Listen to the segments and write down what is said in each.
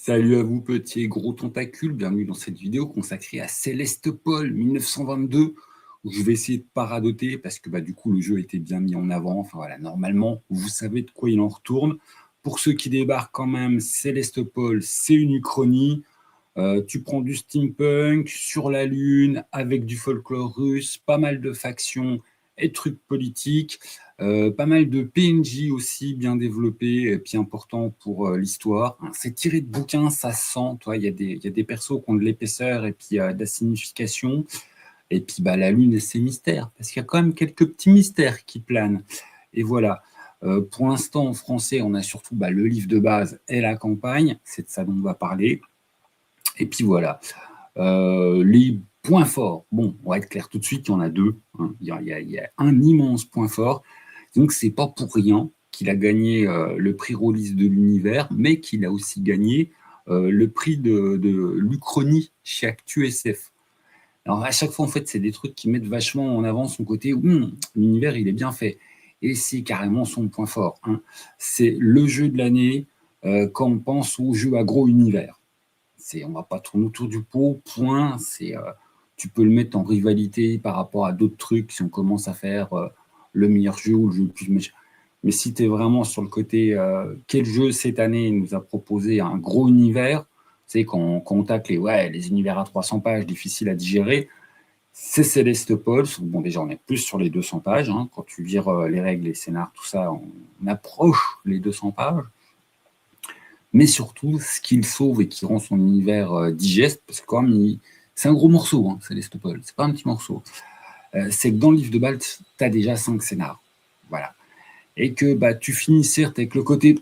Salut à vous, petits et gros tentacules. Bienvenue dans cette vidéo consacrée à Célestopol 1922, où je vais essayer de paradoter parce que du coup, le jeu était bien mis en avant. Enfin voilà, normalement, vous savez de quoi il en retourne. Pour ceux qui débarquent quand même, Célestopol, c'est une uchronie. Tu prends du steampunk sur la Lune avec du folklore russe, pas mal de factions et trucs politiques, pas mal de PNJ aussi bien développés et puis important pour l'histoire. C'est tiré de bouquins, ça se sent. Il y a des persos qui ont de l'épaisseur et puis de la signification. Et puis la Lune et ses mystères, parce qu'il y a quand même quelques petits mystères qui planent. Et voilà. Pour l'instant, en français, on a surtout le livre de base et la campagne. C'est de ça dont on va parler. Et puis voilà. Les points forts, bon, on va être clair tout de suite, il y en a deux. Il y a un immense point fort. Donc, c'est pas pour rien qu'il a gagné le prix Rollis de l'univers, mais qu'il a aussi gagné le prix de l'Uchronie chez ActuSF. Alors, à chaque fois, en fait, c'est des trucs qui mettent vachement en avant son côté l'univers, il est bien fait. Et c'est carrément son point fort. C'est le jeu de l'année quand on pense au jeu agro-univers. On ne va pas tourner autour du pot, point. Tu peux le mettre en rivalité par rapport à d'autres trucs si on commence à faire le meilleur jeu ou le jeu le plus méchant. Mais si tu es vraiment sur le côté quel jeu cette année nous a proposé un gros univers, tu sais, quand on tacle les univers à 300 pages difficiles à digérer, c'est Célestopol. Bon, déjà, on est plus sur les 200 pages. Quand tu vires les règles, les scénars, tout ça, on approche les 200 pages. Mais surtout, ce qu'il sauve et qui rend son univers digeste, parce que quand même, c'est un gros morceau, Célestopol, c'est pas un petit morceau, c'est que dans le livre de Balt, tu as déjà 5 scénars. Voilà. Et que tu finis certes avec le côté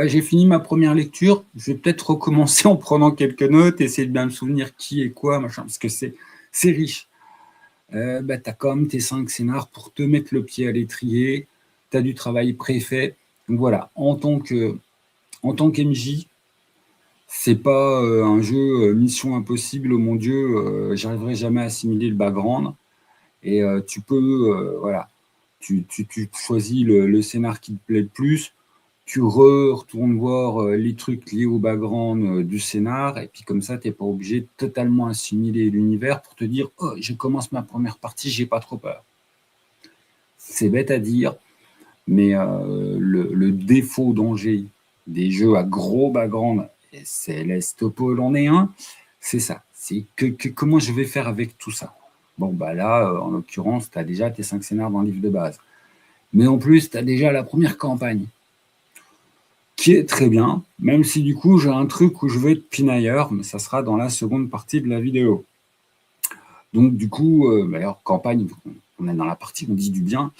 j'ai fini ma première lecture, je vais peut-être recommencer en prenant quelques notes, essayer de bien me souvenir qui est quoi, machin, parce que c'est riche. Tu as quand même tes 5 scénars pour te mettre le pied à l'étrier, tu as du travail préfet. Donc voilà, en tant qu'MJ, c'est pas un jeu mission impossible, oh mon Dieu, j'arriverai jamais à assimiler le background. Et tu peux, tu choisis le scénar qui te plaît le plus, tu retournes voir les trucs liés au background du scénar, et puis comme ça, tu n'es pas obligé de totalement assimiler l'univers pour te dire « Oh, je commence ma première partie, j'ai pas trop peur ». C'est bête à dire, mais le défaut danger des jeux à gros background, et Célestopol en est un, c'est ça. C'est comment je vais faire avec tout ça. Bon, là, en l'occurrence, tu as déjà tes 5 scénars dans le livre de base. Mais en plus, tu as déjà la première campagne, qui est très bien, même si du coup, j'ai un truc où je veux être pinailleur, mais ça sera dans la seconde partie de la vidéo. Donc, du coup, d'ailleurs, campagne, on est dans la partie, on dit du bien,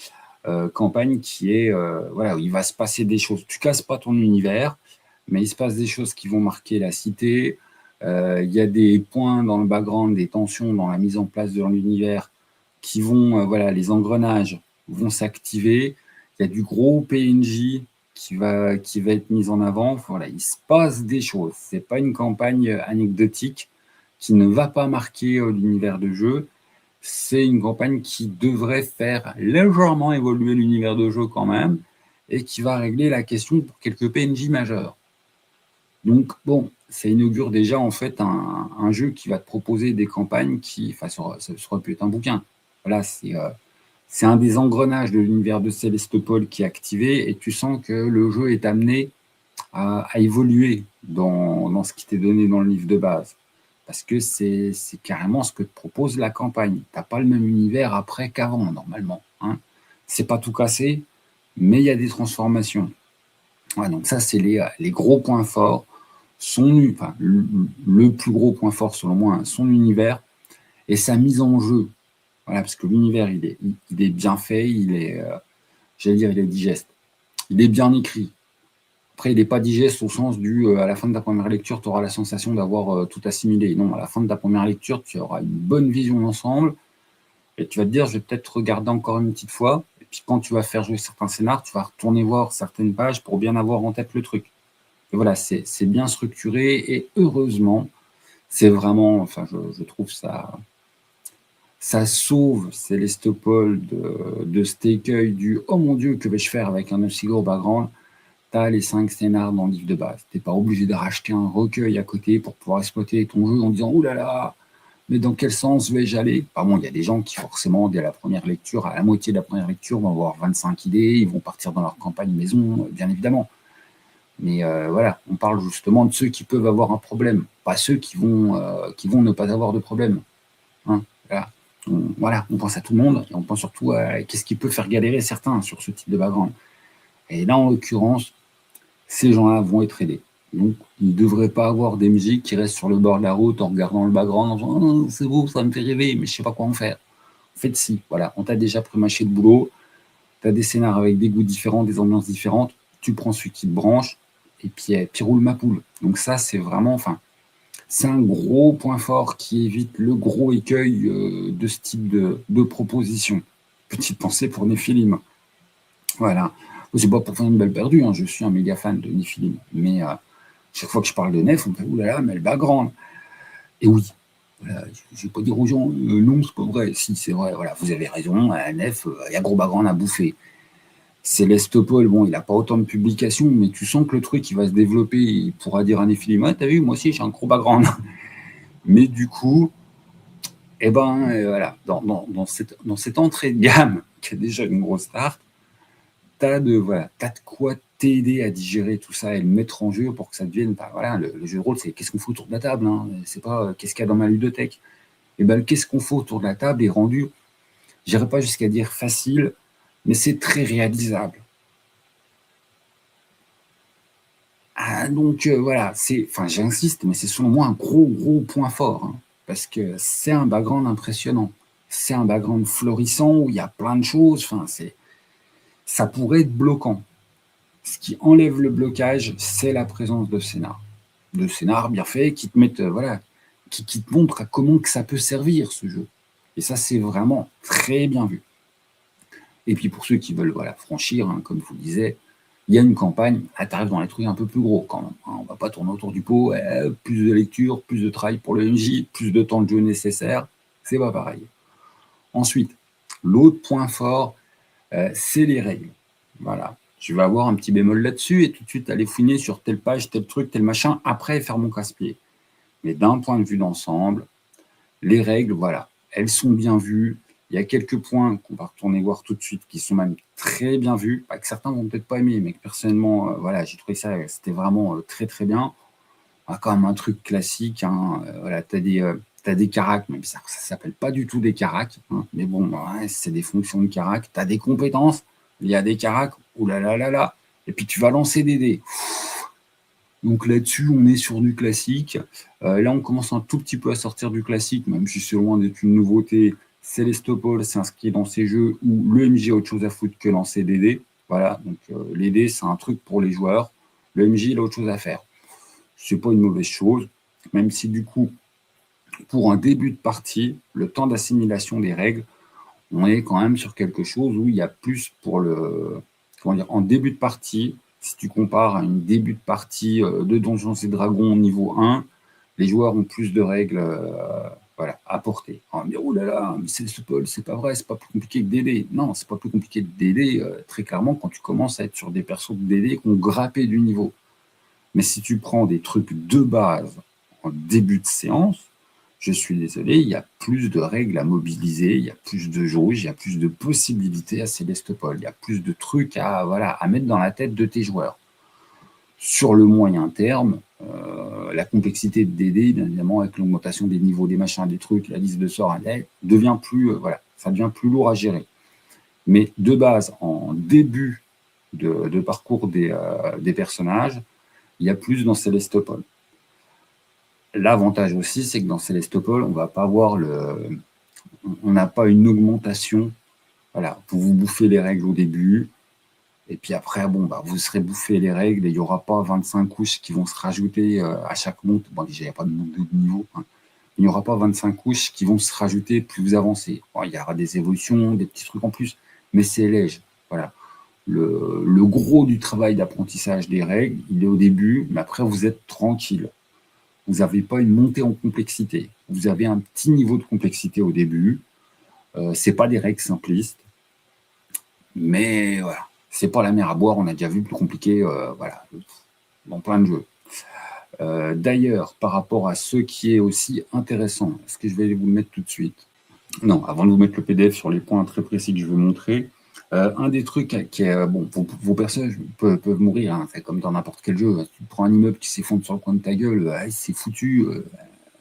campagne qui est où il va se passer des choses. Tu casses pas ton univers, mais il se passe des choses qui vont marquer la cité. Il y a des points dans le background, des tensions dans la mise en place de l'univers qui vont, les engrenages vont s'activer. Il y a du gros PNJ qui va être mis en avant. Voilà, il se passe des choses. C'est pas une campagne anecdotique qui ne va pas marquer l'univers de jeu. C'est une campagne qui devrait faire légèrement évoluer l'univers de jeu quand même et qui va régler la question pour quelques PNJ majeurs. Donc, bon, ça inaugure déjà en fait un jeu qui va te proposer des campagnes qui, ça aurait pu être un bouquin. Voilà, c'est un des engrenages de l'univers de Célestopol qui est activé et tu sens que le jeu est amené à évoluer dans ce qui t'est donné dans le livre de base. Parce que c'est carrément ce que te propose la campagne. Tu n'as pas le même univers après qu'avant, normalement. C'est pas tout cassé, mais il y a des transformations. Donc ça, c'est les gros points forts. Le plus gros point fort, selon moi, son univers et sa mise en jeu. Voilà, parce que l'univers, il est bien fait, il est digeste. Il est bien écrit. Après, il n'est pas digeste au sens à la fin de ta première lecture, tu auras la sensation d'avoir tout assimilé. Non, à la fin de ta première lecture, tu auras une bonne vision d'ensemble et tu vas te dire, je vais peut-être regarder encore une petite fois. Et puis, quand tu vas faire jouer certains scénars, tu vas retourner voir certaines pages pour bien avoir en tête le truc. Et voilà, c'est bien structuré et heureusement, c'est vraiment, je trouve ça sauve Célestopol de cet écueil du « Oh mon Dieu, que vais-je faire avec un aussi gros background ?» tu as les 5 scénars dans le livre de base. Tu n'es pas obligé de racheter un recueil à côté pour pouvoir exploiter ton jeu en disant « Ouh là là, mais dans quel sens vais-je aller ?» Par bon, il y a des gens qui forcément, dès la première lecture, à la moitié de la première lecture, vont avoir 25 idées, ils vont partir dans leur campagne maison, bien évidemment. Mais voilà, on parle justement de ceux qui peuvent avoir un problème, pas ceux qui vont ne pas avoir de problème. Hein, voilà. On pense à tout le monde et on pense surtout à qu'est-ce qui peut faire galérer certains sur ce type de background. Et là, en l'occurrence, ces gens-là vont être aidés. Donc, ils ne devraient pas avoir des musiques qui restent sur le bord de la route en regardant le background en disant oh, « c'est beau, ça me fait rêver, mais je ne sais pas quoi en faire ». En fait, si, voilà, on t'a déjà prémâché de boulot, tu as des scénars avec des goûts différents, des ambiances différentes, tu prends celui qui te branche, et puis roule ma poule. Donc ça, c'est vraiment, c'est un gros point fort qui évite le gros écueil de ce type de proposition. Petite pensée pour Néphilim. Voilà. C'est pas pour faire une balle perdue, hein. Je suis un méga fan de Néphilim. Mais chaque fois que je parle de Nef, on me fait oulala, mais elle va grande. Et oui, voilà, je ne vais pas dire aux gens non, c'est pas vrai. Si, c'est vrai, voilà, vous avez raison, à Nef, il y a gros background à bouffer. Célestopol, bon, il n'a pas autant de publications, mais tu sens que le truc, il va se développer, il pourra dire à Néphilim, ouais, t'as vu, moi aussi, j'ai un gros background. Mais du coup, eh ben, dans cette entrée de gamme, qui est déjà une grosse start, t'as de quoi t'aider à digérer tout ça et le mettre en jeu pour que ça devienne, le jeu de rôle, c'est qu'est-ce qu'on fait autour de la table, hein, c'est pas qu'est-ce qu'il y a dans ma ludothèque. Et ben, qu'est-ce qu'on fait autour de la table est rendu, j'irai pas jusqu'à dire facile, mais c'est très réalisable. Donc voilà, j'insiste, mais c'est selon moi un gros point fort, hein, parce que c'est un background impressionnant, c'est un background florissant où il y a plein de choses, ça pourrait être bloquant. Ce qui enlève le blocage, c'est la présence de scénar bien fait, qui te mettent, qui te montrent à comment que ça peut servir ce jeu. Et ça, c'est vraiment très bien vu. Et puis pour ceux qui veulent franchir, hein, comme je vous le disais, il y a une campagne, là tu arrives dans les trucs un peu plus gros quand même, hein, on ne va pas tourner autour du pot, plus de lecture, plus de travail pour le MJ, plus de temps de jeu nécessaire, c'est pas pareil. Ensuite, l'autre point fort, c'est les règles. Voilà, je vais avoir un petit bémol là-dessus et tout de suite aller fouiner sur telle page, tel truc, tel machin, après faire mon casse-pied. Mais d'un point de vue d'ensemble, les règles, voilà, elles sont bien vues. Il y a quelques points qu'on va retourner voir tout de suite qui sont même très bien vus, que certains vont peut-être pas aimer, mais que personnellement, j'ai trouvé ça, c'était vraiment très bien. Quand même un truc classique, hein, t'as des caracs, même ça s'appelle pas du tout des caracs, hein, mais bon, c'est des fonctions de caracs. T'as des compétences, il y a des caracs, oulalalala, et puis tu vas lancer des dés. Donc là-dessus, on est sur du classique. Là, on commence un tout petit peu à sortir du classique, même si c'est loin d'être une nouveauté. Célestopol s'inscrit dans ces jeux où le MJ a autre chose à foutre que lancer des dés. Voilà, donc les dés, c'est un truc pour les joueurs. Le MJ, il a autre chose à faire. C'est pas une mauvaise chose, même si du coup, pour un début de partie, le temps d'assimilation des règles, on est quand même sur quelque chose où il y a plus pour le... Comment dire, en début de partie, si tu compares à une début de partie de Donjons et Dragons niveau 1, les joueurs ont plus de règles à porter. On va me dire, oh là là, mais c'est pas vrai, c'est pas plus compliqué que DD. Non, c'est pas plus compliqué que DD, très clairement, quand tu commences à être sur des persos de DD qui ont grappé du niveau. Mais si tu prends des trucs de base en début de séance, je suis désolé, il y a plus de règles à mobiliser, il y a plus de jauge, il y a plus de possibilités à Célestopol, il y a plus de trucs à mettre dans la tête de tes joueurs. Sur le moyen terme, la complexité de DD, bien évidemment, avec l'augmentation des niveaux, des machins, des trucs, la liste de sorts, devient plus, ça devient plus lourd à gérer. Mais de base, en début de parcours des personnages, il y a plus dans Célestopol. L'avantage aussi, c'est que dans Célestopol, on va pas avoir on n'a pas une augmentation. Voilà, vous bouffez les règles au début, et puis après, vous serez bouffé les règles, et il n'y aura pas 25 couches qui vont se rajouter à chaque monte. Bon, déjà, il n'y a pas de monte de niveau. Hein. Il n'y aura pas 25 couches qui vont se rajouter plus vous avancez. Bon, il y aura des évolutions, des petits trucs en plus, mais c'est léger. Voilà. Le gros du travail d'apprentissage des règles, il est au début, mais après, vous êtes tranquille. Vous n'avez pas une montée en complexité. Vous avez un petit niveau de complexité au début. Ce n'est pas des règles simplistes. Mais voilà, c'est pas la mer à boire, on a déjà vu plus compliqué, voilà, dans plein de jeux. D'ailleurs, par rapport à ce qui est aussi intéressant, est-ce que je vais vous le mettre tout de suite? Non, avant de vous mettre le PDF sur les points très précis que je veux montrer, un des trucs qui est, bon, vos personnages peuvent mourir, hein, c'est comme dans n'importe quel jeu. Tu prends un immeuble qui s'effondre sur le coin de ta gueule, c'est foutu.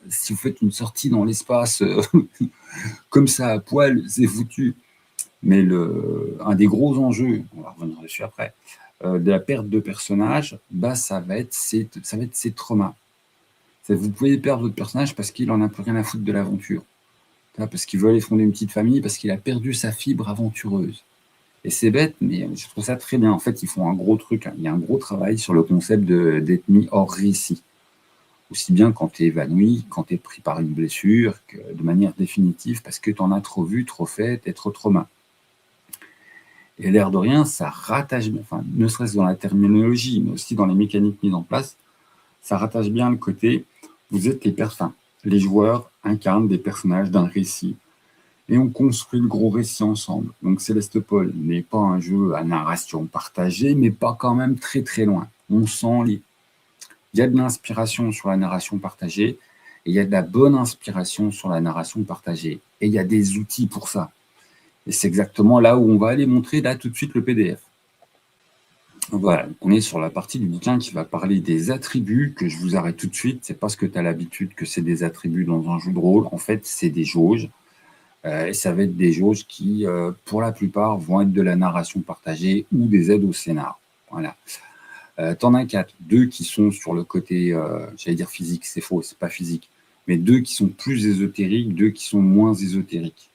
Si vous faites une sortie dans l'espace comme ça à poil, c'est foutu. Mais un des gros enjeux, on va revenir dessus après, de la perte de personnage, bah, ça va être ces traumas. Vous pouvez perdre votre personnage parce qu'il en a plus rien à foutre de l'aventure. Parce qu'il veut aller fonder une petite famille, parce qu'il a perdu sa fibre aventureuse. Et c'est bête, mais je trouve ça très bien. En fait, ils font un gros truc. Il y a un gros travail sur le concept d'être mis hors récit. Aussi bien quand tu es évanoui, quand tu es pris par une blessure, que de manière définitive, parce que tu en as trop vu, trop fait, t'es trop traumatisé. Et l'air de rien, ça rattache, enfin, ne serait-ce dans la terminologie, mais aussi dans les mécaniques mises en place, ça rattache bien le côté, vous êtes les joueurs incarnent des personnages d'un récit, et on construit le gros récit ensemble. Donc Céleste-Paul n'est pas un jeu à narration partagée, mais pas quand même très très loin. On sent il y a de l'inspiration sur la narration partagée, et il y a de la bonne inspiration sur la narration partagée. Et il y a des outils pour ça. Et c'est exactement là où on va aller montrer là tout de suite le PDF. Voilà, on est sur la partie du bouquin qui va parler des attributs, que je vous arrête tout de suite. C'est parce que tu as l'habitude que c'est des attributs dans un jeu de rôle. En fait, c'est des jauges. Et ça va être des jauges qui, pour la plupart, vont être de la narration partagée ou des aides au scénar. Voilà. T'en as 4. 2 qui sont sur le côté, j'allais dire physique, c'est faux, c'est pas physique. Mais 2 qui sont plus ésotériques, 2 qui sont moins ésotériques.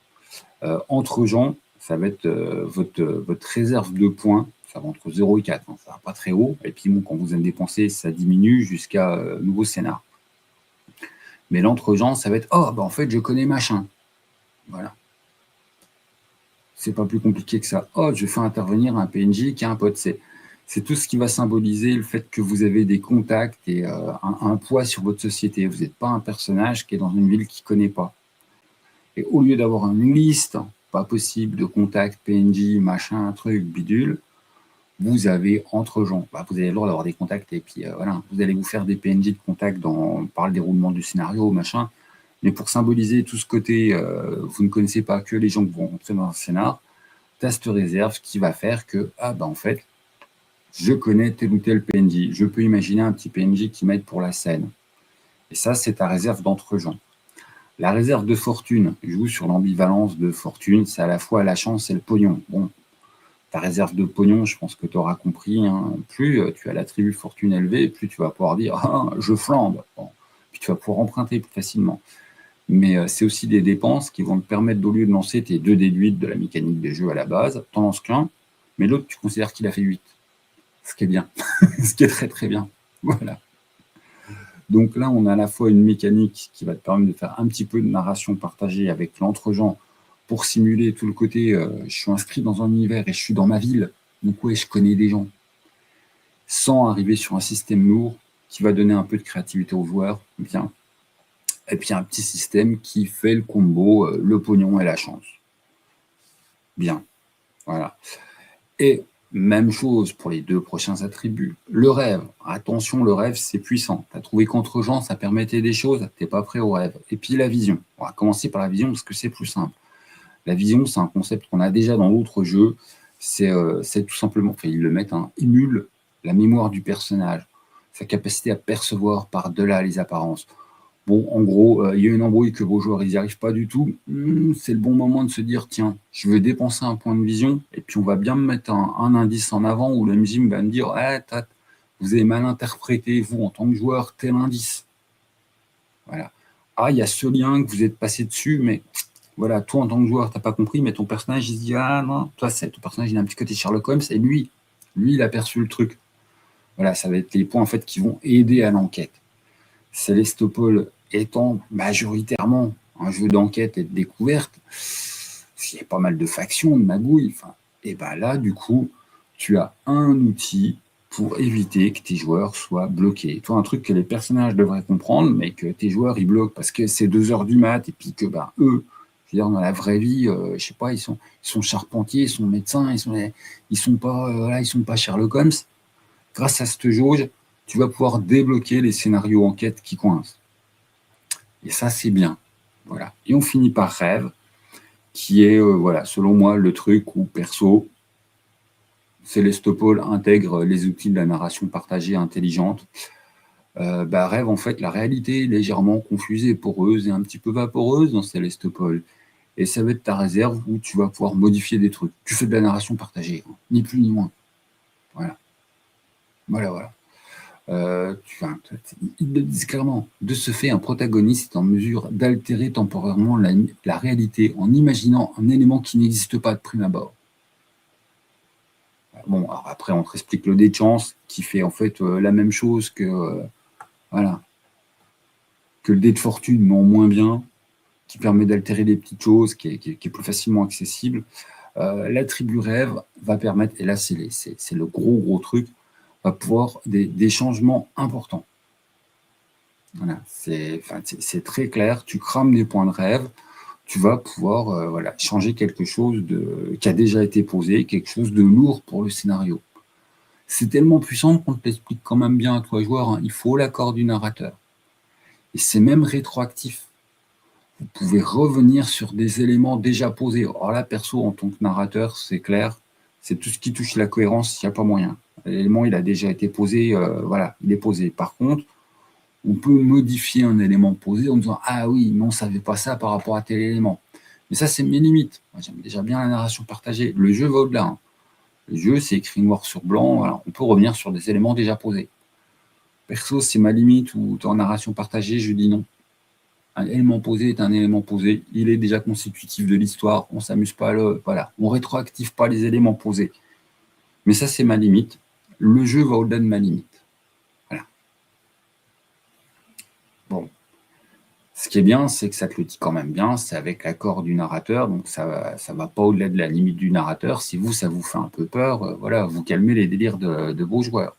Entre gens, ça va être votre réserve de points, ça va entre 0 et 4, hein, ça va pas très haut, et puis bon, quand vous en dépensez, ça diminue jusqu'à nouveau scénar. Mais l'entre-gens, ça va être « Oh, bah en fait, je connais machin ». Voilà. C'est pas plus compliqué que ça. « Oh, je fais intervenir un PNJ qui a un pote ». C'est tout ce qui va symboliser le fait que vous avez des contacts et un poids sur votre société. Vous n'êtes pas un personnage qui est dans une ville qu'il ne connaît pas. Et au lieu d'avoir une liste, pas possible, de contacts, PNJ, machin, truc, bidule, vous avez entre gens. Bah, vous avez le droit d'avoir des contacts et puis voilà, vous allez vous faire des PNJ de contact par le déroulement du scénario, machin. Mais pour symboliser tout ce côté, vous ne connaissez pas que les gens qui vont rentrer dans un scénar, tu as cette réserve qui va faire que, ah bah en fait, je connais tel ou tel PNJ. Je peux imaginer un petit PNJ qui m'aide pour la scène. Et ça, c'est ta réserve d'entre-gens. La réserve de fortune joue sur l'ambivalence de fortune. C'est à la fois la chance et le pognon. Bon, ta réserve de pognon, je pense que tu auras compris. Hein, plus tu as l'attribut fortune élevé, plus tu vas pouvoir dire « Ah, je flambe bon. ». Puis tu vas pouvoir emprunter plus facilement. Mais c'est aussi des dépenses qui vont te permettre, au lieu de lancer tes 2 déduites de la mécanique des jeux à la base, tu en lances qu'un, mais l'autre, tu considères qu'il a fait 8. Ce qui est bien, ce qui est très très bien. Voilà. Donc là, on a à la fois une mécanique qui va te permettre de faire un petit peu de narration partagée avec l'entre-gens pour simuler tout le côté je suis inscrit dans un univers et je suis dans ma ville, donc ouais, je connais des gens. Sans arriver sur un système lourd qui va donner un peu de créativité aux joueurs, bien. Et puis un petit système qui fait le combo, le pognon et la chance. Bien. Voilà. Et même chose pour les 2 prochains attributs. Le rêve. Attention, le rêve, c'est puissant. Tu as trouvé qu'entre gens, ça permettait des choses, tu n'es pas prêt au rêve. Et puis la vision. On va commencer par la vision parce que c'est plus simple. La vision, c'est un concept qu'on a déjà dans d'autres jeux. C'est tout simplement, enfin, ils le mettent, hein, émule la mémoire du personnage, sa capacité à percevoir par-delà les apparences. Bon, en gros, il y a une embrouille que vos joueurs n'y arrivent pas du tout. C'est le bon moment de se dire, tiens, je vais dépenser un point de vision, et puis on va bien me mettre un indice en avant où le MJ va me dire, vous avez mal interprété, vous, en tant que joueur, tel indice. Voilà. Ah, il y a ce lien que vous êtes passé dessus, mais voilà, toi, en tant que joueur, tu n'as pas compris, mais ton personnage, il se dit, ah non, toi, ton personnage, il a un petit côté Sherlock Holmes, et lui, il a perçu le truc. Voilà, ça va être les points, en fait, qui vont aider à l'enquête. Céleste-Paul étant majoritairement un jeu d'enquête et de découverte, s'il y a pas mal de factions, de magouilles, et ben là, du coup, tu as un outil pour éviter que tes joueurs soient bloqués. Toi, un truc que les personnages devraient comprendre, mais que tes joueurs, ils bloquent parce que c'est 2 heures du mat, et puis que, eux, Je veux dire, dans la vraie vie, je sais pas, ils sont charpentiers, ils sont médecins, ils sont pas Sherlock Holmes. Grâce à cette jauge, tu vas pouvoir débloquer les scénarios enquête qui coincent. Et ça, c'est bien. Voilà. Et on finit par rêve, qui est, voilà, selon moi, le truc où, perso, Célestopol intègre les outils de la narration partagée intelligente. Rêve, en fait, la réalité est légèrement confusée, poreuse et un petit peu vaporeuse dans Célestopol. Et ça va être ta réserve où tu vas pouvoir modifier des trucs. Tu fais de la narration partagée, hein, ni plus ni moins. Voilà. Voilà. Ils le disent clairement. De ce fait, un protagoniste est en mesure d'altérer temporairement la réalité en imaginant un élément qui n'existe pas de prime abord. Bon, alors après, on te explique le dé de chance qui fait en fait la même chose que, que le dé de fortune, mais en moins bien, qui permet d'altérer des petites choses, qui est plus facilement accessible. L'attribut rêve va permettre, et là c'est le gros truc, va pouvoir des changements importants. Voilà, c'est très clair, tu crames des points de rêve, tu vas pouvoir changer quelque chose qui a déjà été posé, quelque chose de lourd pour le scénario. C'est tellement puissant qu'on te l'explique quand même bien à toi joueur, hein, il faut l'accord du narrateur. Et c'est même rétroactif. Vous pouvez revenir sur des éléments déjà posés. Alors là, perso, en tant que narrateur, c'est clair, c'est tout ce qui touche la cohérence, il n'y a pas moyen. L'élément, il a déjà été posé, il est posé. Par contre, on peut modifier un élément posé en disant « Ah oui, mais on ne savait pas ça par rapport à tel élément. » Mais ça, c'est mes limites. Moi, j'aime déjà bien la narration partagée. Le jeu va au-delà. Hein. Le jeu, c'est écrit noir sur blanc. Voilà. On peut revenir sur des éléments déjà posés. Perso, c'est ma limite ou en narration partagée, je dis non. Un élément posé est un élément posé. Il est déjà constitutif de l'histoire. On ne s'amuse pas on rétroactive pas les éléments posés. Mais ça, c'est ma limite. Le jeu va au-delà de ma limite. Voilà. Bon. Ce qui est bien, c'est que ça te le dit quand même bien, c'est avec l'accord du narrateur, donc ça va pas au-delà de la limite du narrateur. Si ça vous fait un peu peur, vous calmez les délires de vos joueurs.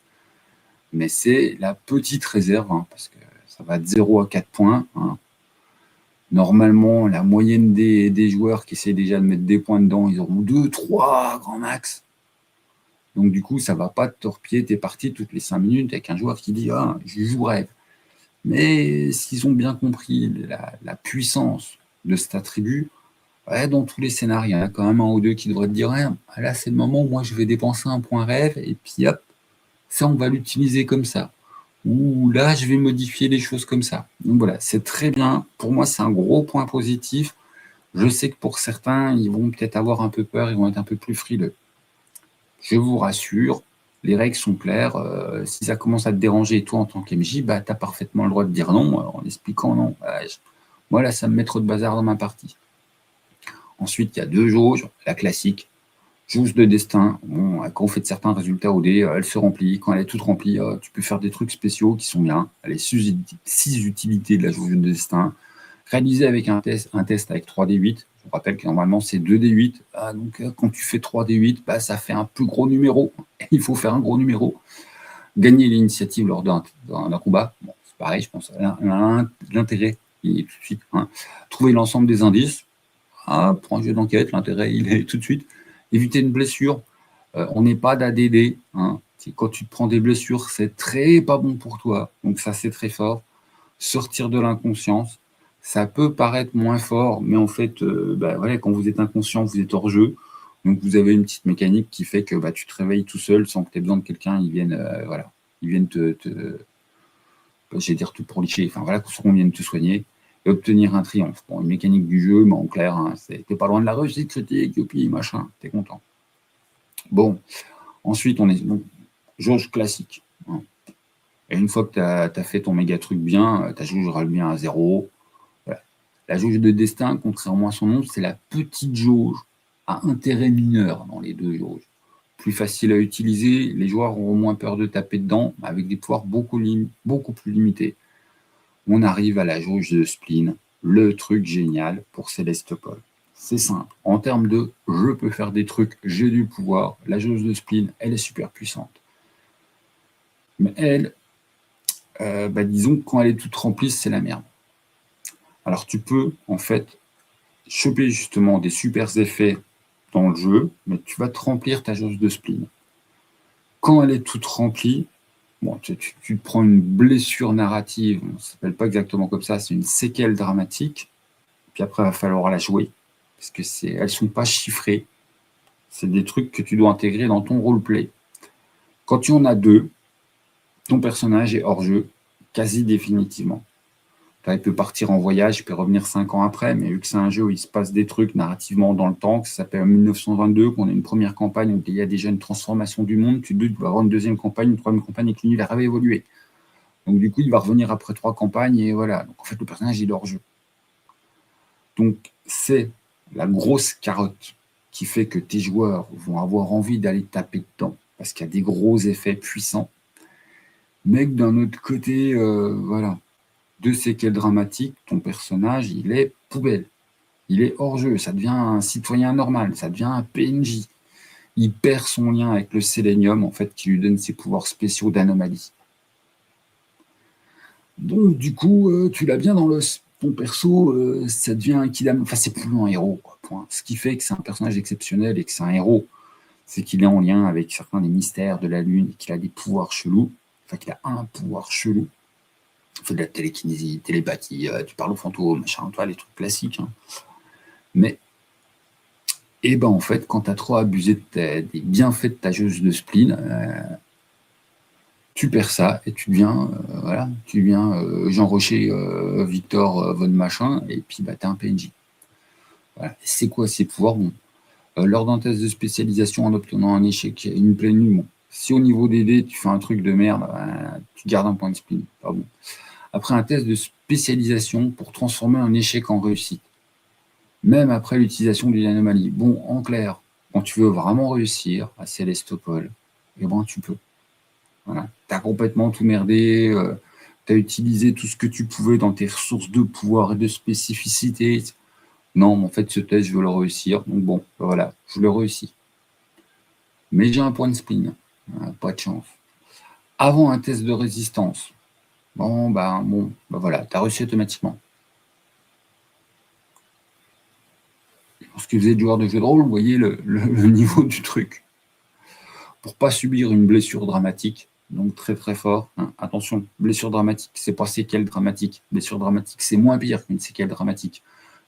Mais c'est la petite réserve, hein, parce que ça va de 0 à 4 points. Hein. Normalement, la moyenne des joueurs qui essaient déjà de mettre des points dedans, ils auront 2, 3 grand max. Donc du coup, ça va pas te torpiller tes parties toutes les 5 minutes avec un joueur qui dit « Ah, je joue rêve ». Mais s'ils ont bien compris la puissance de cet attribut, dans tous les scénarios, il y en a quand même un ou deux qui devraient te dire là, c'est le moment où moi je vais dépenser un point rêve, et puis hop, ça, on va l'utiliser comme ça. Ou là, je vais modifier les choses comme ça. Donc voilà, c'est très bien. Pour moi, c'est un gros point positif. Je sais que pour certains, ils vont peut-être avoir un peu peur, ils vont être un peu plus frileux. Je vous rassure, les règles sont claires. Si ça commence à te déranger, toi, en tant qu'MJ, tu as parfaitement le droit de dire non, en expliquant non. Moi, là, ça me met trop de bazar dans ma partie. Ensuite, il y a 2 jauges, la classique. Jauge de destin. Bon, quand on fait de certains résultats au dé, elle se remplit. Quand elle est toute remplie, tu peux faire des trucs spéciaux qui sont bien. Les 6 utilités de la jauge de destin. Réalisé avec un test avec 3D8. Je vous rappelle que normalement, c'est 2D8. Donc, quand tu fais 3D8, ça fait un plus gros numéro. Il faut faire un gros numéro. Gagner l'initiative lors d'un combat. Bon, c'est pareil, je pense. L'intérêt, il est tout de suite. Hein. Trouver l'ensemble des indices. Pour un jeu d'enquête, l'intérêt, il est tout de suite. Éviter une blessure. On n'est pas d'ADD. Hein. Quand tu te prends des blessures, c'est très pas bon pour toi. Donc, ça, c'est très fort. Sortir de l'inconscience. Ça peut paraître moins fort, mais en fait, quand vous êtes inconscient, vous êtes hors jeu. Donc, vous avez une petite mécanique qui fait que tu te réveilles tout seul sans que tu aies besoin de quelqu'un. Ils viennent j'allais dire te prolicher. Enfin, voilà, qu'on vienne te soigner et obtenir un triomphe. Bon, une mécanique du jeu, mais en clair, hein, t'es pas loin de la réussite critique, youpi, machin, t'es content. Bon, ensuite, on est jauge classique. Hein. Et une fois que tu as fait ton méga truc bien, ta jauge râle bien à 0. Voilà. La jauge de destin, contrairement à son nom, c'est la petite jauge à intérêt mineur dans les 2 jauges. Plus facile à utiliser, les joueurs auront moins peur de taper dedans, avec des pouvoirs beaucoup plus limités. On arrive à la jauge de spleen, le truc génial pour Célestopol. C'est simple. En termes de « je peux faire des trucs, j'ai du pouvoir », la jauge de spleen, elle est super puissante. Mais elle, disons que quand elle est toute remplie, c'est la merde. Alors tu peux, en fait, choper justement des super effets dans le jeu, mais tu vas te remplir ta jauge de spleen. Quand elle est toute remplie, bon, tu te prends une blessure narrative, ça ne s'appelle pas exactement comme ça, c'est une séquelle dramatique, puis après, il va falloir la jouer, parce que elles ne sont pas chiffrées. C'est des trucs que tu dois intégrer dans ton roleplay. Quand tu en as 2, ton personnage est hors jeu, quasi définitivement. Là, il peut partir en voyage, il peut revenir 5 ans après, mais vu que c'est un jeu où il se passe des trucs narrativement dans le temps, que ça s'appelle 1922, qu'on a une première campagne où il y a déjà une transformation du monde, tu vas avoir une deuxième campagne, une troisième campagne, et que l'univers avait évolué. Donc du coup, il va revenir après 3 campagnes, et voilà. Donc en fait, le personnage, il est hors jeu. Donc c'est la grosse carotte qui fait que tes joueurs vont avoir envie d'aller taper dedans, parce qu'il y a des gros effets puissants. Mais que d'un autre côté, voilà, de séquelles dramatiques, ton personnage, il est poubelle. Il est hors jeu, ça devient un citoyen normal, ça devient un PNJ. Il perd son lien avec le sélénium, en fait, qui lui donne ses pouvoirs spéciaux d'anomalie. Donc, du coup, tu l'as bien dans l'os. Ton perso, ça devient un kidam. Enfin, c'est plus un héros, quoi, point. Ce qui fait que c'est un personnage exceptionnel et que c'est un héros, c'est qu'il est en lien avec certains des mystères de la Lune et qu'il a des pouvoirs chelous. Enfin, qu'il a un pouvoir chelou. Il fait de la télékinésie, télépathie, tu parles aux fantômes, machin, toi, les trucs classiques. Hein. Mais, en fait, quand tu as trop abusé des bienfaits de ta jauge de spleen, tu perds ça et tu deviens, Jean Rocher, Victor von Machin, et puis tu es un PNJ. Voilà. C'est quoi ces pouvoirs? Bon. Lors d'un test de spécialisation en obtenant un échec, une pleine nuit, bon. Si au niveau des dés, tu fais un truc de merde, tu gardes un point de spleen. Pas bon. Après un test de spécialisation pour transformer un échec en réussite, même après l'utilisation d'une anomalie. Bon, en clair, quand tu veux vraiment réussir à Célestopol, tu peux. Voilà. Tu as complètement tout merdé, tu as utilisé tout ce que tu pouvais dans tes ressources de pouvoir et de spécificité. Non, mais en fait, ce test, je veux le réussir. Donc bon, voilà, je le réussis. Mais j'ai un point de spleen. Pas de chance. Avant un test de résistance, voilà, tu as réussi automatiquement. Lorsque vous êtes joueur de jeu de rôle, vous voyez le niveau du truc. Pour pas subir une blessure dramatique, donc très très fort. Hein. Attention, blessure dramatique, c'est pas séquelle dramatique. Blessure dramatique, c'est moins pire qu'une séquelle dramatique.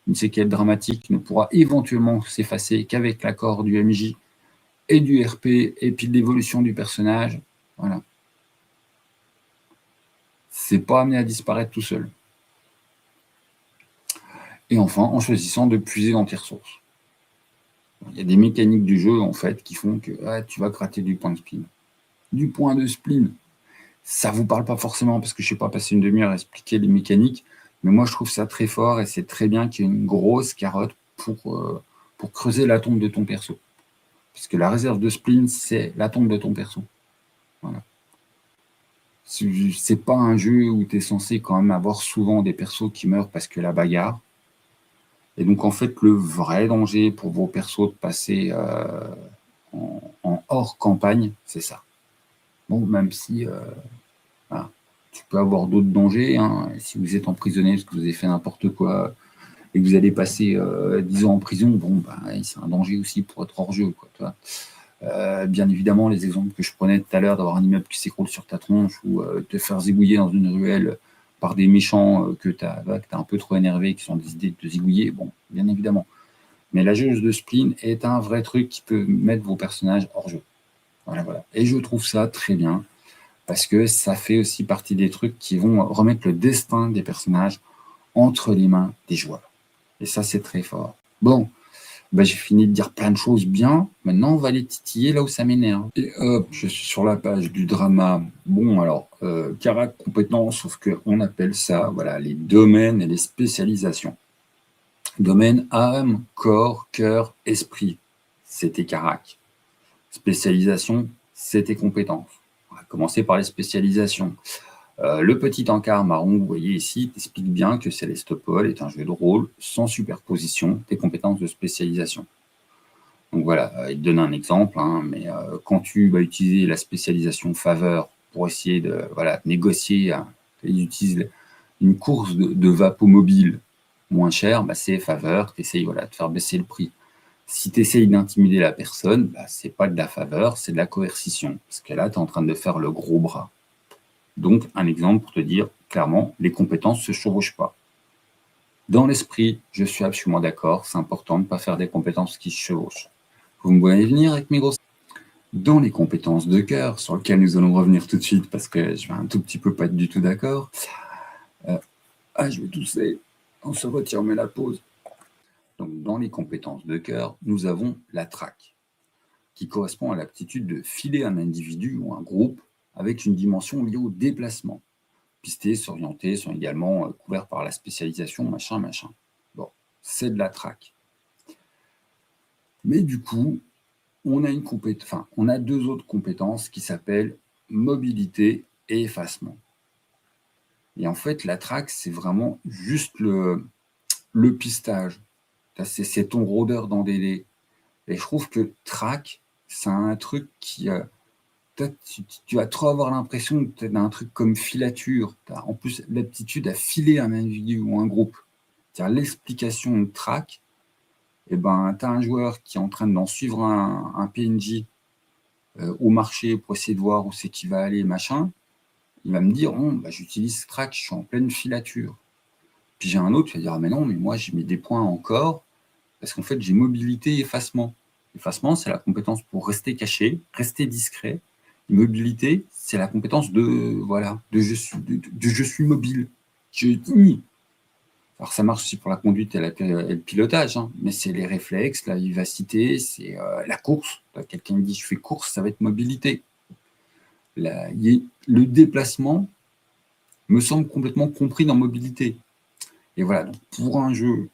Une séquelle dramatique ne pourra éventuellement s'effacer qu'avec l'accord du MJ et du RP et puis de l'évolution du personnage. Voilà. C'est pas amené à disparaître tout seul. Et enfin, en choisissant de puiser dans tes ressources. Il y a des mécaniques du jeu, en fait, qui font que tu vas gratter du point de spleen. Du point de spleen. Ça ne vous parle pas forcément, parce que je ne sais pas passer une demi-heure à expliquer les mécaniques, mais moi, je trouve ça très fort, et c'est très bien qu'il y ait une grosse carotte pour creuser la tombe de ton perso. Parce que la réserve de spleen, c'est la tombe de ton perso. Voilà. C'est pas un jeu où tu es censé quand même avoir souvent des persos qui meurent parce que la bagarre. Et donc, en fait, le vrai danger pour vos persos de passer en hors campagne, c'est ça. Bon, même si voilà, tu peux avoir d'autres dangers. Hein, si vous êtes emprisonné parce que vous avez fait n'importe quoi et que vous allez passer 10 ans en prison, c'est un danger aussi pour être hors jeu. Quoi, tu vois. Bien évidemment, les exemples que je prenais tout à l'heure, d'avoir un immeuble qui s'écroule sur ta tronche ou te faire zigouiller dans une ruelle par des méchants que tu as un peu trop énervé, qui sont décidés de te zigouiller, bon, bien évidemment. Mais la jauge de spleen est un vrai truc qui peut mettre vos personnages hors jeu. Voilà. Et je trouve ça très bien, parce que ça fait aussi partie des trucs qui vont remettre le destin des personnages entre les mains des joueurs. Et ça, c'est très fort. Bon, j'ai fini de dire plein de choses bien. Maintenant, on va les titiller là où ça m'énerve. Et hop, je suis sur la page du drama. Bon, alors, Carac compétences, sauf qu'on appelle ça, voilà, les domaines et les spécialisations. Domaine âme, corps, cœur, esprit. C'était Carac. Spécialisation, c'était compétences. On va commencer par les spécialisations. Le petit encart marron, vous voyez ici, t'explique bien que Célestopol est un jeu de rôle sans superposition des compétences de spécialisation. Donc voilà, il te donne un exemple, hein, mais quand tu vas utiliser la spécialisation faveur pour essayer de négocier, ils utilisent une course de vapomobile moins cher, c'est faveur, tu essayes de faire baisser le prix. Si tu essayes d'intimider la personne, ce n'est pas de la faveur, c'est de la coercition. Parce que là, tu es en train de faire le gros bras. Donc, un exemple pour te dire clairement, les compétences ne se chevauchent pas. Dans l'esprit, je suis absolument d'accord, c'est important de ne pas faire des compétences qui se chevauchent. Vous me voyez venir avec mes grosses... Dans les compétences de cœur, sur lesquelles nous allons revenir tout de suite, parce que je vais un tout petit peu pas être du tout d'accord. Je vais tousser, on se retire, on met la pause. Donc, dans les compétences de cœur, nous avons la traque, qui correspond à l'aptitude de filer un individu ou un groupe avec une dimension liée au déplacement. Pistés, s'orienter sont également couverts par la spécialisation, machin. Bon, c'est de la traque. Mais du coup, on a deux autres compétences qui s'appellent mobilité et effacement. Et en fait, la traque, c'est vraiment juste le pistage. C'est ton rôdeur dans des dés. Et je trouve que traque, c'est un truc qui... tu vas trop avoir l'impression que tu as un truc comme filature. Tu as en plus l'aptitude à filer un individu ou un groupe. C'est-à-dire l'explication de traque, tu as un joueur qui est en train d'en suivre un PNJ au marché pour essayer de voir où c'est qu'il va aller, machin. Il va me dire, j'utilise traque, je suis en pleine filature. Puis j'ai un autre qui va dire, mais non, mais moi j'ai mis des points encore, parce qu'en fait j'ai mobilité et effacement. Effacement, c'est la compétence pour rester caché, rester discret. Mobilité, c'est la compétence de je suis mobile. Alors ça marche aussi pour la conduite et le pilotage, mais c'est les réflexes, la vivacité, c'est la course. Quelqu'un dit je fais course, ça va être mobilité. Le déplacement me semble complètement compris dans mobilité. Et voilà, donc pour un jeu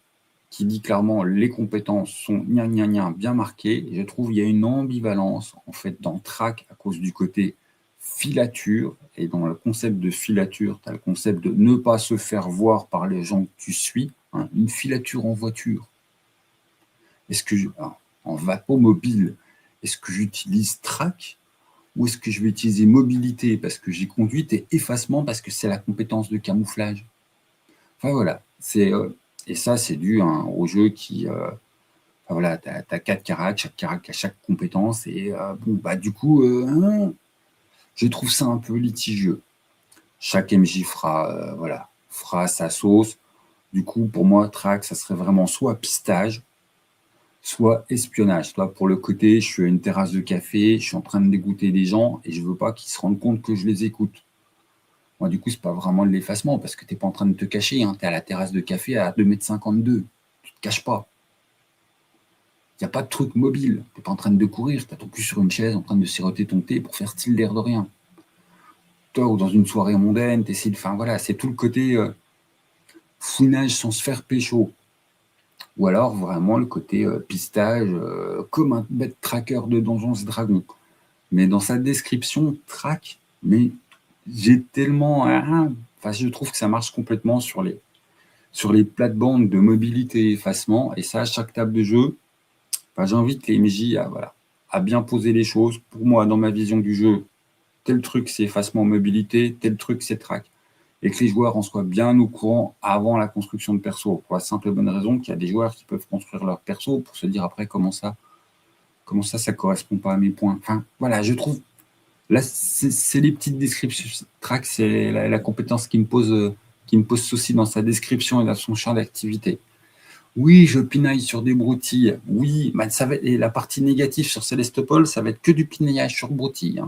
qui dit clairement les compétences sont bien marquées, je trouve qu'il y a une ambivalence en fait dans track à cause du côté filature, et dans le concept de filature, tu as le concept de ne pas se faire voir par les gens que tu suis, une filature en voiture. Est-ce que en vapomobile, est-ce que j'utilise track ou est-ce que je vais utiliser mobilité parce que j'ai conduite et effacement parce que c'est la compétence de camouflage? Enfin voilà, et ça c'est dû au jeu qui... tu as 4 caractères, chaque caractère a chaque compétence, et du coup, je trouve ça un peu litigieux. Chaque MJ fera sa sauce. Du coup, pour moi, track, ça serait vraiment soit pistage, soit espionnage. Soit pour le côté, je suis à une terrasse de café, je suis en train de dégoûter des gens et je veux pas qu'ils se rendent compte que je les écoute. Moi, du coup, c'est pas vraiment de l'effacement parce que tu n'es pas en train de te cacher. Tu es à la terrasse de café à 2,52 m. Tu te caches pas. Il n'y a pas de truc mobile. Tu n'es pas en train de courir. Tu as ton cul sur une chaise en train de siroter ton thé pour faire style l'air de rien. Toi, ou dans une soirée mondaine, tu essaies de... Enfin, voilà, c'est tout le côté fouinage sans se faire pécho. Ou alors, vraiment, le côté pistage, comme un bête tracker de Donjons et Dragons. Mais dans sa description, track, mais j'ai tellement... je trouve que ça marche complètement sur les plates-bandes de mobilité et effacement. Et ça, à chaque table de jeu, j'invite les MJ à bien poser les choses. Pour moi, dans ma vision du jeu, tel truc, c'est effacement mobilité, tel truc, c'est track. Et que les joueurs en soient bien au courant avant la construction de perso. Pour la simple et bonne raison qu'il y a des joueurs qui peuvent construire leur perso pour se dire après comment ça correspond pas à mes points. Enfin, voilà, je trouve... Là, c'est les petites descriptions. Track, c'est la compétence qui me pose souci dans sa description et dans son champ d'activité. Oui, je pinaille sur des broutilles. Oui, et la partie négative sur Célestopol, ça va être que du pinaillage sur broutilles.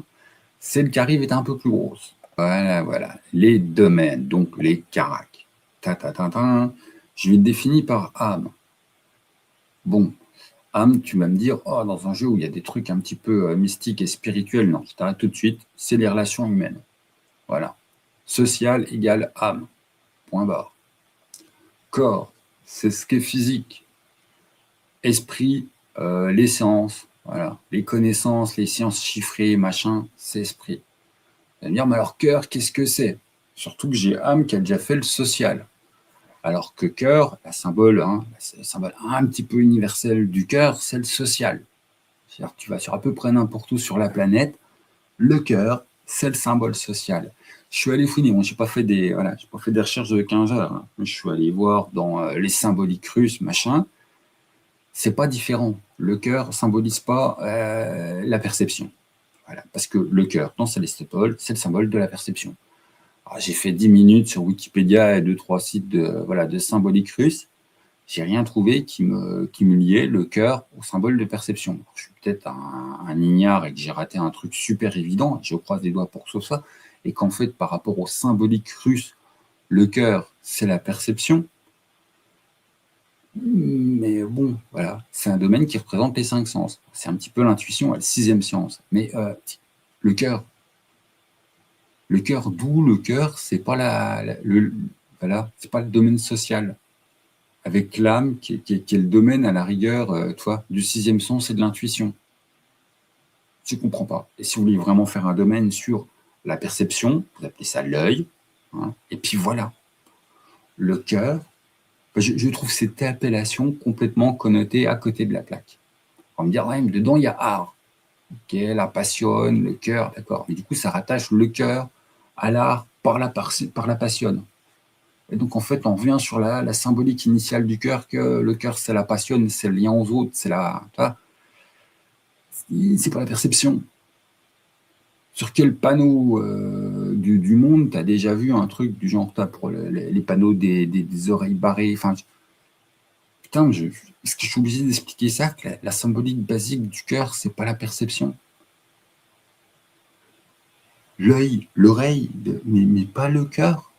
Celle qui arrive est un peu plus grosse. Voilà. Les domaines, donc les caracs. Je vais te définir par âme. Bon, âme, tu vas me dire, dans un jeu où il y a des trucs un petit peu mystiques et spirituels, non, je t'arrête tout de suite, c'est les relations humaines. Voilà. Social égale âme. Point barre. Corps, c'est ce qui est physique. Esprit, les sciences, voilà. Les connaissances, les sciences chiffrées, machin, c'est esprit. Vous allez me dire, mais alors cœur, qu'est-ce que c'est? Surtout que j'ai âme qui a déjà fait le social. Alors que cœur, le symbole un petit peu universel du cœur, c'est le social. C'est-à-dire que tu vas sur à peu près n'importe où sur la planète, le cœur, c'est le symbole social. Je suis allé fouiner, bon, j'ai pas fait des recherches de 15 heures, hein. Je suis allé voir dans les symboliques russes, machin. C'est pas différent. Le cœur symbolise pas la perception. Voilà, parce que le cœur, dans Célestopol, c'est le symbole de la perception. Alors, j'ai fait 10 minutes sur Wikipédia et 2-3 sites de symbolique russe. J'ai rien trouvé qui me liait le cœur au symbole de perception. Alors, je suis peut-être un ignare et que j'ai raté un truc super évident. Je croise des doigts pour que ce soit. Et qu'en fait, par rapport au symbolique russe, le cœur, c'est la perception. Mais bon, voilà, c'est un domaine qui représente les 5 sens. C'est un petit peu l'intuition, le 6e sens. Mais le cœur, d'où le cœur, c'est pas c'est pas le domaine social. Avec l'âme, qui est le domaine à la rigueur, du 6e sens et de l'intuition. Je ne comprends pas. Et si vous voulez vraiment faire un domaine sur la perception, vous appelez ça l'œil, hein, et puis voilà. Le cœur, je trouve cette appellation complètement connotée à côté de la plaque. On va me dire, ouais, mais dedans, il y a art. Ok, la passionne, le cœur, d'accord. Mais du coup, ça rattache le cœur à l'art par la passionne. Et donc, en fait, on revient sur la symbolique initiale du cœur, que le cœur, c'est la passion, c'est le lien aux autres, c'est c'est pas la perception. Sur quel panneau du monde, tu as déjà vu un truc du genre, pour les panneaux des oreilles barrées, enfin, putain, est-ce que je suis obligé d'expliquer ça, que la symbolique basique du cœur, c'est pas la perception? L'œil, l'oreille, mais pas le cœur.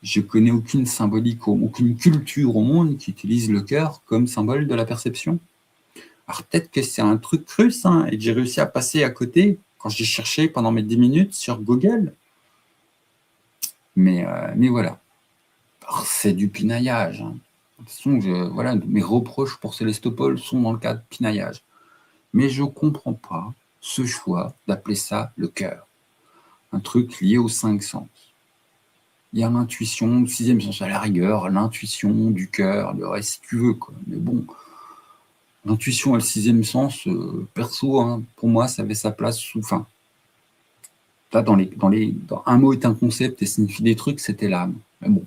Je connais aucune symbolique, aucune culture au monde qui utilise le cœur comme symbole de la perception. Alors peut-être que c'est un truc russe, hein, et que j'ai réussi à passer à côté quand j'ai cherché pendant mes 10 minutes sur Google. Mais voilà. Alors, c'est du pinaillage, hein. De toute façon, mes reproches pour Célestopol sont dans le cas de pinaillage. Mais je ne comprends pas ce choix d'appeler ça le cœur. Un truc lié aux 5 sens. Il y a l'intuition, le 6e sens à la rigueur, l'intuition du cœur, le reste si tu veux, quoi. Mais bon, l'intuition et le 6e sens, perso, hein, pour moi, ça avait sa place sous fin. Là, dans un mot est un concept et signifie des trucs, c'était l'âme. Mais bon.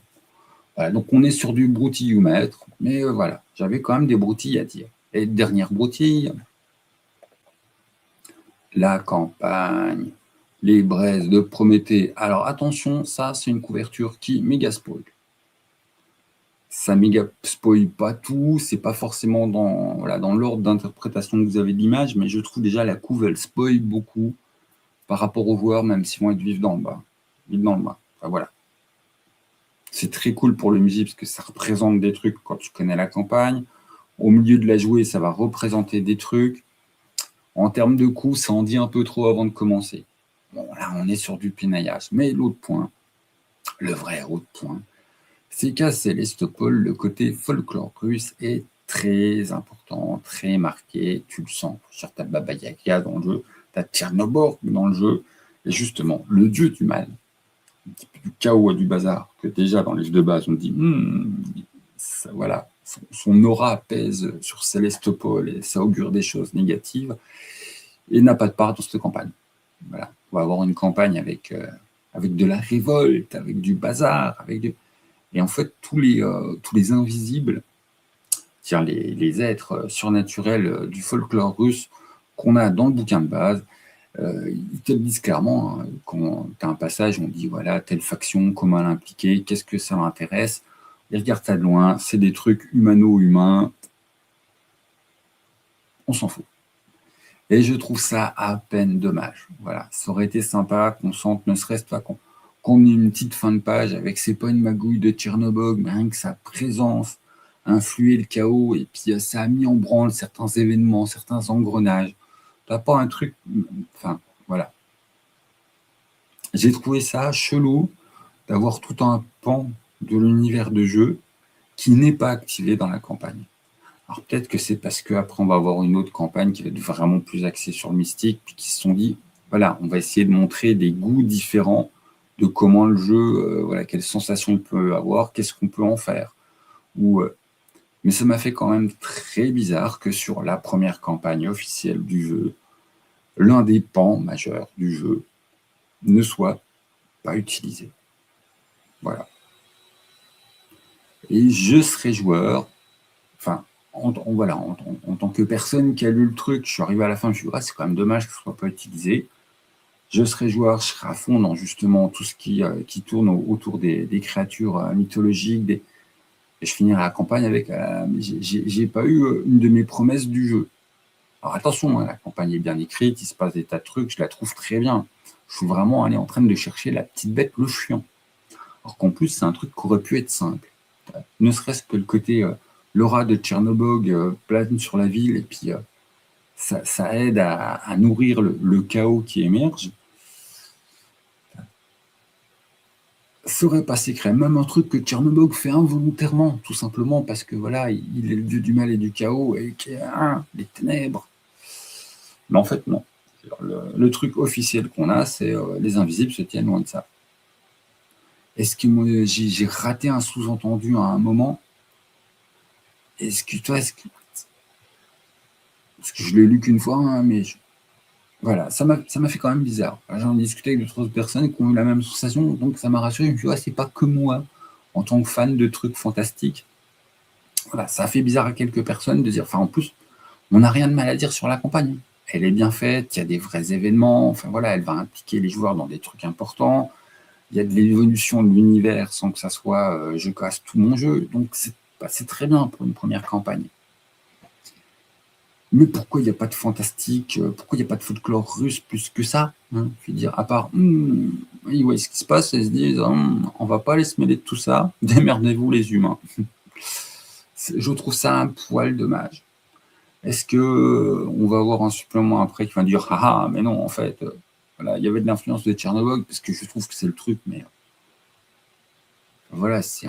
Voilà, donc on est sur du broutilloumètre, mais voilà, j'avais quand même des broutilles à dire. Et dernière broutille, la campagne, les braises de Prométhée. Alors attention, ça c'est une couverture qui méga spoil. Ça méga spoil pas tout, c'est pas forcément dans l'ordre d'interprétation que vous avez de l'image, mais je trouve déjà la couve elle spoil beaucoup par rapport aux joueurs, même s'ils vont être vifs dans le bas. Enfin, voilà. C'est très cool pour le musée parce que ça représente des trucs quand tu connais la campagne. Au milieu de la jouée, ça va représenter des trucs. En termes de coût, ça en dit un peu trop avant de commencer. Bon, là, on est sur du pinaillage. Mais l'autre point, le vrai autre point, c'est qu'à Célestopol, le côté folklore russe est très important, très marqué. Tu le sens sur ta Baba Yaga dans le jeu, ta Tchernobyl dans le jeu. Et justement, le dieu du mal, un petit peu du chaos et du bazar, que déjà dans les jeux de base, on dit, voilà, son aura pèse sur Célestopol et ça augure des choses négatives, et n'a pas de part dans cette campagne. Voilà. On va avoir une campagne avec de la révolte, avec du bazar, et en fait, tous les invisibles, c'est-à-dire les êtres surnaturels du folklore russe qu'on a dans le bouquin de base, ils te le disent clairement, hein, quand tu as un passage, on dit voilà, telle faction, comment elle est impliquée, qu'est-ce que ça m'intéresse. Ils regardent ça de loin, c'est des trucs humano-humains, on s'en fout. Et je trouve ça à peine dommage. Voilà, ça aurait été sympa qu'on sente, ne serait-ce pas qu'on ait une petite fin de page avec c'est pas une magouille de Tchernobyl, mais rien que sa présence a influé le chaos et puis ça a mis en branle certains événements, certains engrenages. T'as pas un truc, enfin voilà. J'ai trouvé ça chelou d'avoir tout un pan de l'univers de jeu qui n'est pas activé dans la campagne. Alors peut-être que c'est parce qu'après on va avoir une autre campagne qui va être vraiment plus axée sur le mystique, puis qui se sont dit, voilà, on va essayer de montrer des goûts différents de comment le jeu, quelles sensations il peut avoir, qu'est-ce qu'on peut en faire. Mais ça m'a fait quand même très bizarre que sur la première campagne officielle du jeu, l'un des pans majeurs du jeu ne soit pas utilisé. Voilà. Et je serai joueur, enfin, voilà, en tant que personne qui a lu le truc, je suis arrivé à la fin, je me suis dit, c'est quand même dommage que ce ne soit pas utilisé. Je serai joueur, je serai à fond dans justement tout ce qui tourne autour des créatures mythologiques. Et je finirai la campagne avec... j'ai pas eu une de mes promesses du jeu. Alors attention, la campagne est bien écrite, il se passe des tas de trucs, je la trouve très bien. Je suis vraiment allé en train de chercher la petite bête, le chiant. Alors qu'en plus, c'est un truc qui aurait pu être simple. Ne serait-ce que le côté l'aura de Tchernobog plane sur la ville, et puis ça aide à nourrir le chaos qui émerge. Ferait passer crème. Même un truc que Tchernobog fait involontairement, tout simplement parce que voilà, il est le dieu du mal et du chaos et qui est les ténèbres. Mais en fait, non. Le truc officiel qu'on a, c'est les invisibles se tiennent loin de ça. Est-ce que moi, j'ai raté un sous-entendu à un moment? Est-ce que parce que je l'ai lu qu'une fois, mais voilà, ça m'a fait quand même bizarre. J'en ai discuté avec d'autres personnes qui ont eu la même sensation, donc ça m'a rassuré. Je me suis dit, c'est pas que moi, en tant que fan de trucs fantastiques. Voilà, ça a fait bizarre à quelques personnes de dire, en plus, on n'a rien de mal à dire sur la campagne. Elle est bien faite, il y a des vrais événements, voilà, elle va impliquer les joueurs dans des trucs importants. Il y a de l'évolution de l'univers sans que ça soit je casse tout mon jeu. Donc c'est très bien pour une première campagne. Mais pourquoi il n'y a pas de fantastique? Pourquoi il n'y a pas de folklore russe plus que ça, Je veux dire, à part, ils voient ce qui se passe et se disent, on va pas aller se mêler de tout ça, démerdez-vous les humains. Je trouve ça un poil dommage. Est-ce que on va avoir un supplément après qui va dire, mais non, en fait, voilà, il y avait de l'influence de Tchernobog, parce que je trouve que c'est le truc, mais voilà, c'est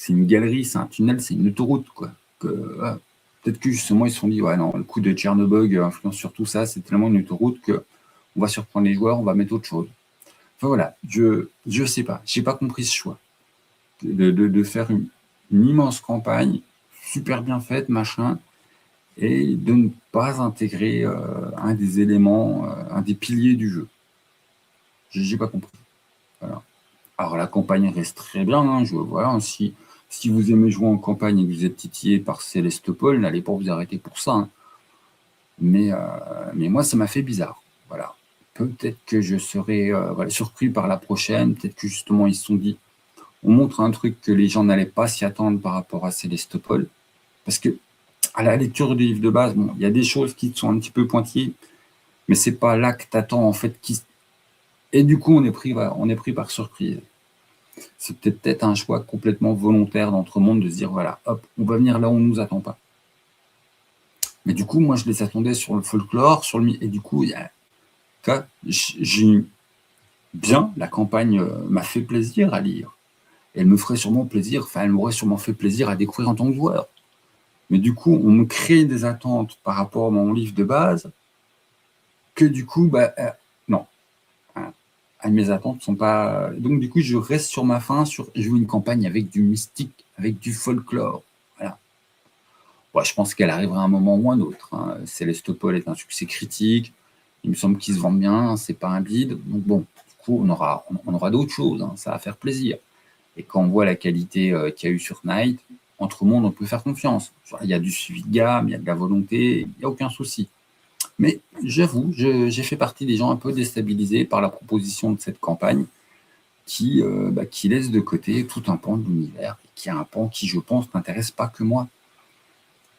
une galerie, c'est un tunnel, c'est une autoroute, quoi. Peut-être que justement, ils se sont dit, non, le coup de Tchernobog influence sur tout ça, c'est tellement une autoroute qu'on va surprendre les joueurs, on va mettre autre chose. Enfin voilà, je sais pas, j'ai pas compris ce choix de faire une immense campagne, super bien faite, machin, et de ne pas intégrer un des éléments, un des piliers du jeu. J'ai pas compris. Voilà. Alors la campagne reste très bien, voilà, si vous aimez jouer en campagne et que vous êtes titillé par Célestopol, n'allez pas vous arrêter pour ça. Mais moi, ça m'a fait bizarre. Voilà. Peut-être que je serai surpris par la prochaine. Peut-être que justement, ils se sont dit, on montre un truc que les gens n'allaient pas s'y attendre par rapport à Célestopol. Parce que à la lecture du livre de base, il y a des choses qui sont un petit peu pointillées, mais c'est pas là que t'attends en fait. Et du coup, on est pris par surprise. C'est peut-être un choix complètement volontaire d'Entremonde de se dire, voilà, hop, on va venir là où on ne nous attend pas. Mais du coup, moi, je les attendais sur le folklore, et du coup, j'ai bien, la campagne m'a fait plaisir à lire. Elle me ferait sûrement plaisir, elle m'aurait sûrement fait plaisir à découvrir en tant que joueur. Mais du coup, on me crée des attentes par rapport à mon livre de base que du coup, non. Mes attentes ne sont pas... Donc, du coup, je reste sur ma faim, je joue une campagne avec du mystique, avec du folklore. Voilà. Je pense qu'elle arrivera à un moment ou un autre. Célestopol est un succès critique. Il me semble qu'il se vend bien, c'est pas un bide. Donc bon, du coup, on aura d'autres choses, ça va faire plaisir. Et quand on voit la qualité qu'il y a eu sur Night, Entremonde, on peut faire confiance. Il y a du suivi de gamme, il y a de la volonté, il n'y a aucun souci. Mais j'avoue, j'ai fait partie des gens un peu déstabilisés par la proposition de cette campagne qui laisse de côté tout un pan de l'univers, qui est un pan qui, je pense, n'intéresse pas que moi.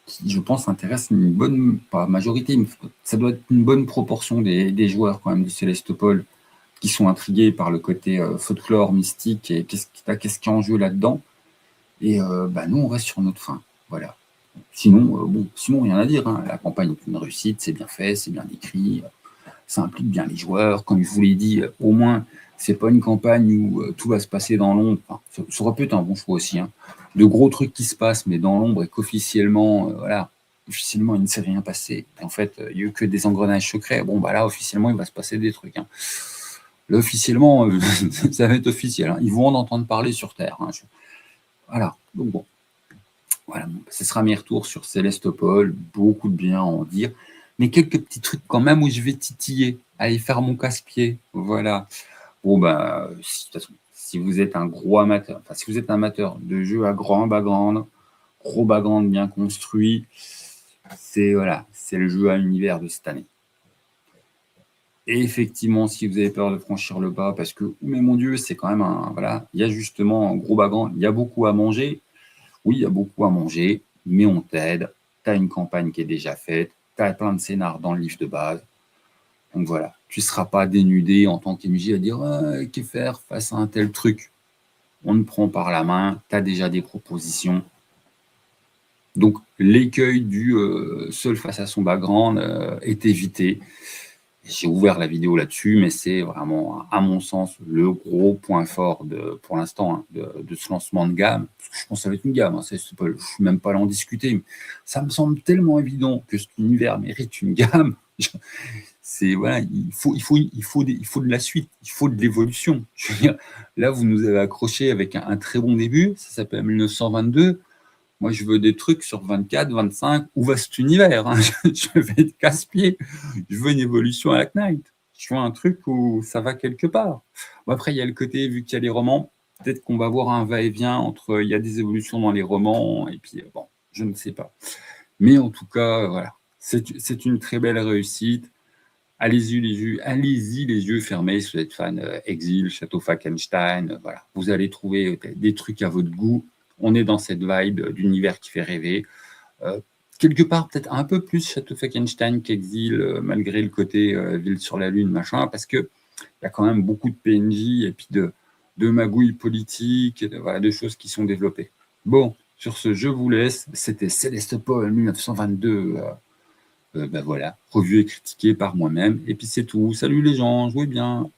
Qui, je pense, intéresse une bonne, pas majorité, ça doit être une bonne proportion des joueurs quand même du Célestopol qui sont intrigués par le côté folklore, mystique, et qu'est-ce qui est en jeu là-dedans. Et nous, on reste sur notre fin. Voilà. Sinon, rien à dire. La campagne est une réussite, c'est bien fait, c'est bien écrit, ça implique bien les joueurs. Comme je vous l'ai dit, au moins, c'est pas une campagne où tout va se passer dans l'ombre. Ça aurait pu être un bon choix aussi. De gros trucs qui se passent, mais dans l'ombre, et qu'officiellement, officiellement, il ne s'est rien passé. Et en fait, il n'y a eu que des engrenages secrets. Là, officiellement, il va se passer des trucs. Là, officiellement, ça va être officiel. Ils vont en entendre parler sur Terre. Voilà. Donc bon. Voilà, ce sera mes retours sur Célestopol, beaucoup de bien à en dire, mais quelques petits trucs quand même où je vais titiller, aller faire mon casse-pied, voilà. Bon, bah, si, de toute façon, si vous êtes un gros amateur, enfin, si vous êtes un amateur de jeux à grand background, gros background bien construit, c'est voilà, c'est le jeu à univers de cette année. Et effectivement, si vous avez peur de franchir le pas, parce que, mais mon Dieu, c'est quand même un, voilà, il y a justement un gros background, il y a beaucoup à manger. Oui, il y a beaucoup à manger, mais on t'aide. Tu as une campagne qui est déjà faite, tu as plein de scénars dans le livre de base. Donc voilà, tu ne seras pas dénudé en tant qu'MJ à dire que faire face à un tel truc. On te prend par la main, tu as déjà des propositions. Donc l'écueil du seul face à son background est évité. J'ai ouvert la vidéo là-dessus, mais c'est vraiment, à mon sens, le gros point fort pour l'instant hein, de ce lancement de gamme. Parce que je pense que ça va être une gamme, hein, je ne suis même pas là en discuter. Mais ça me semble tellement évident que cet univers mérite une gamme. C'est voilà, il faut de la suite, il faut de l'évolution. Là, vous nous avez accroché avec un très bon début, ça s'appelle 1922. Moi, je veux des trucs sur 24, 25, où va cet univers hein. Je vais être casse-pied. Je veux une évolution à la Knight. Je veux un truc où ça va quelque part. Bon, après, il y a le côté, vu qu'il y a les romans, peut-être qu'on va avoir un va-et-vient entre, il y a des évolutions dans les romans, et puis, bon, je ne sais pas. Mais en tout cas, voilà, c'est une très belle réussite. Allez-y les yeux fermés si vous êtes fan Exil, Château Falkenstein, voilà. Vous allez trouver des trucs à votre goût. On est dans cette vibe d'univers qui fait rêver. Quelque part, peut-être un peu plus Château Falkenstein qu'Exil, malgré le côté ville sur la lune, machin, parce qu'il y a quand même beaucoup de PNJ et puis de magouilles politiques, voilà, de choses qui sont développées. Bon, sur ce, je vous laisse. C'était Célestopol 1922. Ben voilà, revu et critiqué par moi-même. Et puis c'est tout. Salut les gens, jouez bien.